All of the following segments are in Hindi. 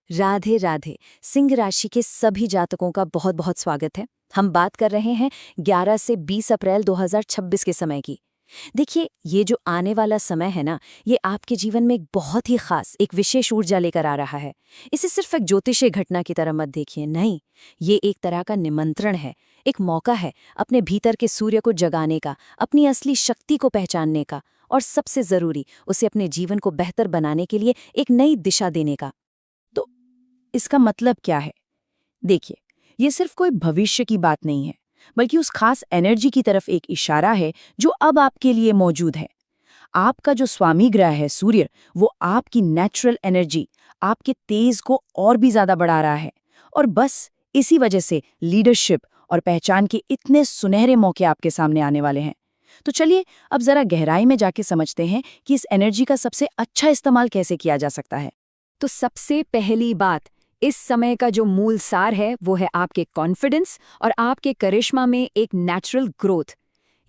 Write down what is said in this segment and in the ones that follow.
राधे राधे। सिंह राशि के सभी जातकों का बहुत बहुत स्वागत है। हम बात कर रहे हैं 11 से 20 अप्रैल 2026 के समय की। देखिए, ये जो आने वाला समय है ना, ये आपके जीवन में एक बहुत ही खास, एक विशेष ऊर्जा लेकर आ रहा है। इसे सिर्फ एक ज्योतिषीय घटना की तरह मत देखिए, नहीं, ये एक तरह का निमंत्रण है, एक मौका है अपने भीतर के सूर्य को जगाने का, अपनी असली शक्ति को पहचानने का, और सबसे जरूरी, उसे अपने जीवन को बेहतर बनाने के लिए एक नई दिशा देने का। तो इसका मतलब क्या है? देखिए, ये सिर्फ कोई भविष्य की बात नहीं है, बल्कि उस खास एनर्जी की तरफ एक इशारा है जो अब आपके लिए मौजूद है। आपका जो स्वामी ग्रह है सूर्य, वो आपकी नेचुरल एनर्जी, आपके तेज को और भी ज्यादा बढ़ा रहा है। और बस इसी वजह से लीडरशिप और पहचान के इतने सुनहरे मौके आपके सामने आने वाले हैं। तो चलिए अब जरा गहराई में जाके समझते हैं कि इस एनर्जी का सबसे अच्छा इस्तेमाल कैसे किया जा सकता है। तो सबसे पहली बात, इस समय का जो मूल सार है वो है आपके कॉन्फिडेंस और आपके करिश्मा में एक नेचुरल ग्रोथ।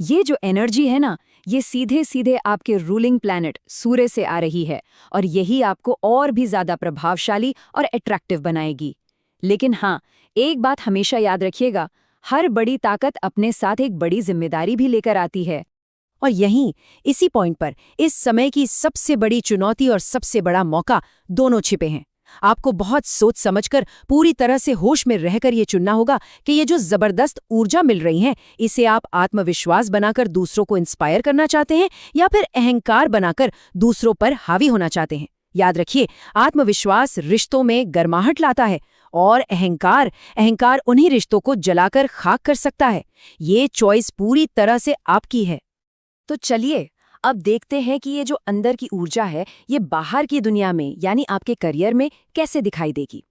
ये जो एनर्जी है ना, ये सीधे सीधे आपके रूलिंग प्लैनेट सूर्य से आ रही है, और यही आपको और भी ज्यादा प्रभावशाली और अट्रैक्टिव बनाएगी। लेकिन हाँ, एक बात हमेशा याद रखिएगा, हर बड़ी ताकत अपने साथ एक बड़ी जिम्मेदारी भी लेकर आती है। और यहीं, इसी पॉइंट पर इस समय की सबसे बड़ी चुनौती और सबसे बड़ा मौका दोनों छिपे हैं। आपको बहुत सोच समझकर, पूरी तरह से होश में रहकर ये चुनना होगा कि ये जो जबरदस्त ऊर्जा मिल रही है, इसे आप आत्मविश्वास बनाकर दूसरों को इंस्पायर करना चाहते हैं या फिर अहंकार बनाकर दूसरों पर हावी होना चाहते हैं। याद रखिए, आत्मविश्वास रिश्तों में गर्माहट लाता है, और अहंकार अहंकार उन्हीं रिश्तों को जलाकर खाक कर सकता है। ये चॉइस पूरी तरह से आपकी है। तो चलिए अब देखते हैं कि ये जो अंदर की ऊर्जा है, ये बाहर की दुनिया में, यानी आपके करियर में कैसे दिखाई देगी।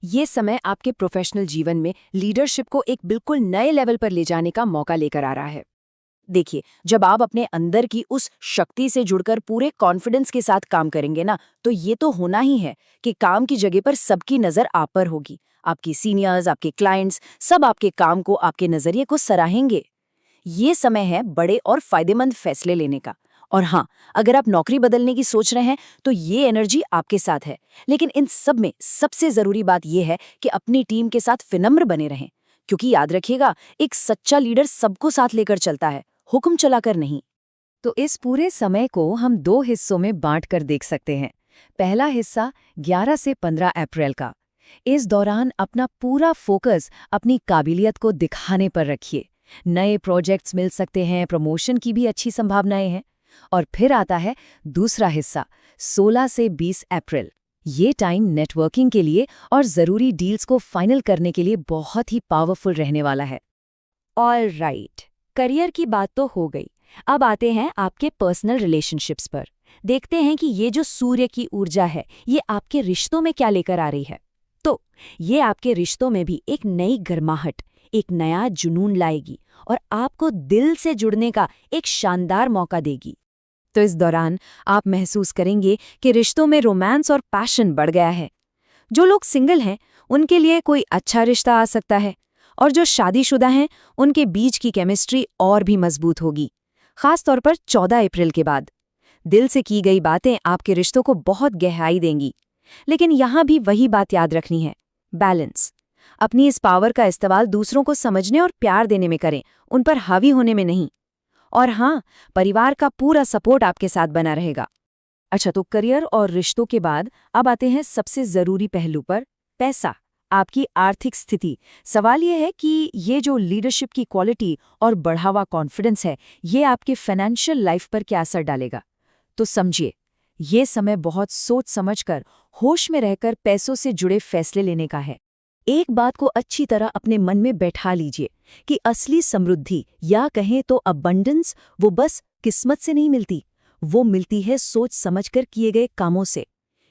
ये समय आपके प्रोफेशनल जीवन में लीडरशिप को एक बिल्कुल नए लेवल पर ले जाने का मौका लेकर आ रहा है। देखिए, जब आप अपने अंदर की उस शक्ति से जुड़कर पूरे कॉन्फिडेंस के साथ काम करेंगे ना, तो ये तो होना ही है कि काम की जगह पर सबकी नज़र आप पर होगी। आपकी सीनियर्स, आपके क्लाइंट्स, सब आपके काम को, आपके नज़रिए को सराहेंगे। ये समय है बड़े और फायदेमंद फैसले लेने का। और हाँ, अगर आप नौकरी बदलने की सोच रहे हैं, तो ये एनर्जी आपके साथ है। लेकिन इन सब में सबसे जरूरी बात यह है कि अपनी टीम के साथ विनम्र बने रहें, क्योंकि याद रखिएगा, एक सच्चा लीडर सबको साथ लेकर चलता है, हुक्म चलाकर नहीं। तो इस पूरे समय को हम दो हिस्सों में बांटकर देख सकते हैं। पहला हिस्सा 11 से 15 अप्रैल का। इस दौरान अपना पूरा फोकस अपनी काबिलियत को दिखाने पर रखिए। नए प्रोजेक्ट्स मिल सकते हैं, प्रमोशन की भी अच्छी संभावनाएं हैं। और फिर आता है दूसरा हिस्सा, 16 से 20 अप्रैल। ये टाइम नेटवर्किंग के लिए और ज़रूरी डील्स को फाइनल करने के लिए बहुत ही पावरफुल रहने वाला है। ऑल राइट, करियर की बात तो हो गई। अब आते हैं आपके पर्सनल रिलेशनशिप्स पर। देखते हैं कि ये जो सूर्य की ऊर्जा है, ये आपके रिश्तों में क्या लेकर आ रही है। तो ये आपके रिश्तों में भी एक नई गर्माहट, एक नया जुनून लाएगी और आपको दिल से जुड़ने का एक शानदार मौका देगी। तो इस दौरान आप महसूस करेंगे कि रिश्तों में रोमांस और पैशन बढ़ गया है। जो लोग सिंगल हैं, उनके लिए कोई अच्छा रिश्ता आ सकता है, और जो शादीशुदा हैं, उनके बीच की केमिस्ट्री और भी मजबूत होगी, खास तौर पर 14 अप्रैल के बाद। दिल से की गई बातें आपके रिश्तों को बहुत गहराई देंगी। लेकिन यहाँ भी वही बात याद रखनी है, बैलेंस। अपनी इस पावर का इस्तेमाल दूसरों को समझने और प्यार देने में करें, उन पर हावी होने में नहीं। और हाँ, परिवार का पूरा सपोर्ट आपके साथ बना रहेगा। अच्छा, तो करियर और रिश्तों के बाद अब आते हैं सबसे जरूरी पहलू पर, पैसा, आपकी आर्थिक स्थिति। सवाल यह है कि ये जो लीडरशिप की क्वालिटी और बढ़ा हुआ कॉन्फिडेंस है, ये आपके फाइनेंशियल लाइफ पर क्या असर डालेगा। तो समझिए, ये समय बहुत सोच समझकर, होश में रहकर पैसों से जुड़े फैसले लेने का है। एक बात को अच्छी तरह अपने मन में बैठा लीजिए कि असली समृद्धि, या कहें तो अबंडेंस, वो बस किस्मत से नहीं मिलती, वो मिलती है सोच समझकर किए गए कामों से।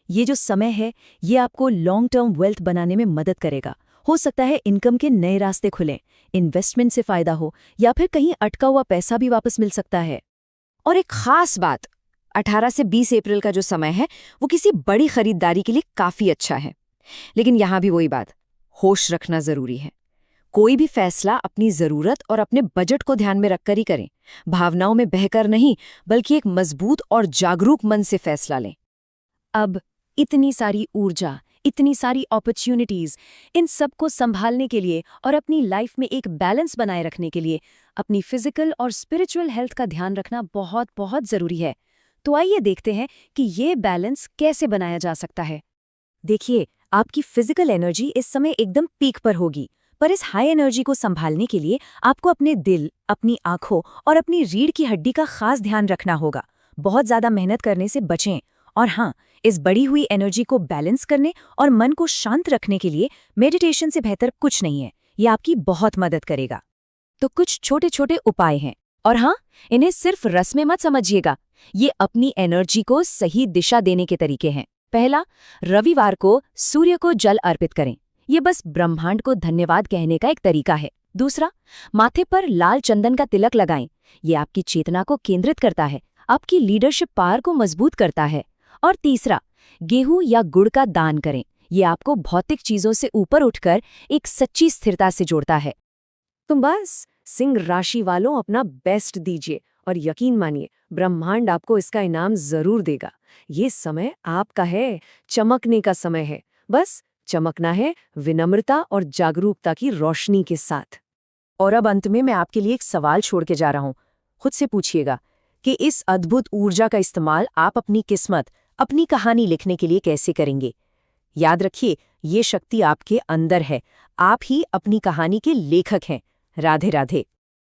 ये जो समय है, ये आपको लॉन्ग टर्म वेल्थ बनाने में मदद करेगा। हो सकता है इनकम के नए रास्ते खुलें, इन्वेस्टमेंट से फायदा हो, या फिर कहीं अटका हुआ पैसा भी वापस मिल सकता है। और एक खास बात, 18 से 20 अप्रैल का जो समय है, वो किसी बड़ी खरीदारी के लिए काफी अच्छा है। लेकिन यहाँ भी वही बात, होश रखना जरूरी है। कोई भी फैसला अपनी जरूरत और अपने बजट को ध्यान में रखकर ही करें। भावनाओं में बहकर नहीं, बल्कि एक मजबूत और जागरूक मन से फैसला लें। अब इतनी सारी ऊर्जा, इतनी सारी अपॉर्चुनिटीज, इन सब को संभालने के लिए और अपनी लाइफ में एक बैलेंस बनाए रखने के लिए अपनी फिजिकल और स्पिरिचुअल हेल्थ का ध्यान रखना बहुत बहुत जरूरी है। तो आइए देखते हैं कि ये बैलेंस कैसे बनाया जा सकता है। देखिए, आपकी फिजिकल एनर्जी इस समय एकदम पीक पर होगी, पर इस हाई एनर्जी को संभालने के लिए आपको अपने दिल, अपनी आंखों और अपनी रीढ़ की हड्डी का खास ध्यान रखना होगा। बहुत ज्यादा मेहनत करने से बचें। और हाँ, इस बढ़ी हुई एनर्जी को बैलेंस करने और मन को शांत रखने के लिए मेडिटेशन से बेहतर कुछ नहीं है। ये आपकी बहुत मदद करेगा। तो कुछ छोटे छोटे उपाय हैं, और हाँ, इन्हें सिर्फ रस में मत समझिएगा। ये अपनी एनर्जी को सही दिशा देने के तरीके हैं। पहला, रविवार को सूर्य को जल अर्पित करें। ये बस ब्रह्मांड को धन्यवाद कहने का एक तरीका है। दूसरा, माथे पर लाल चंदन का तिलक लगाएं। ये आपकी चेतना को केंद्रित करता है, आपकी लीडरशिप पावर को मजबूत करता है। और तीसरा, गेहूं या गुड़ का दान करें। ये आपको भौतिक चीजों से ऊपर उठकर एक सच्ची स्थिरता से जोड़ता है। तुम बस सिंह राशि वालों अपना बेस्ट दीजिए और यकीन मानिए, ब्रह्मांड आपको इसका इनाम जरूर देगा। ये समय आपका है, चमकने का समय है। बस चमकना है विनम्रता और जागरूकता की रोशनी के साथ। और अब अंत में मैं आपके लिए एक सवाल छोड़ के जा रहा हूं। खुद से पूछिएगा कि इस अद्भुत ऊर्जा का इस्तेमाल आप अपनी किस्मत, अपनी कहानी लिखने के लिए कैसे करेंगे। याद रखिए, ये शक्ति आपके अंदर है। आप ही अपनी कहानी के लेखक हैं। राधे राधे।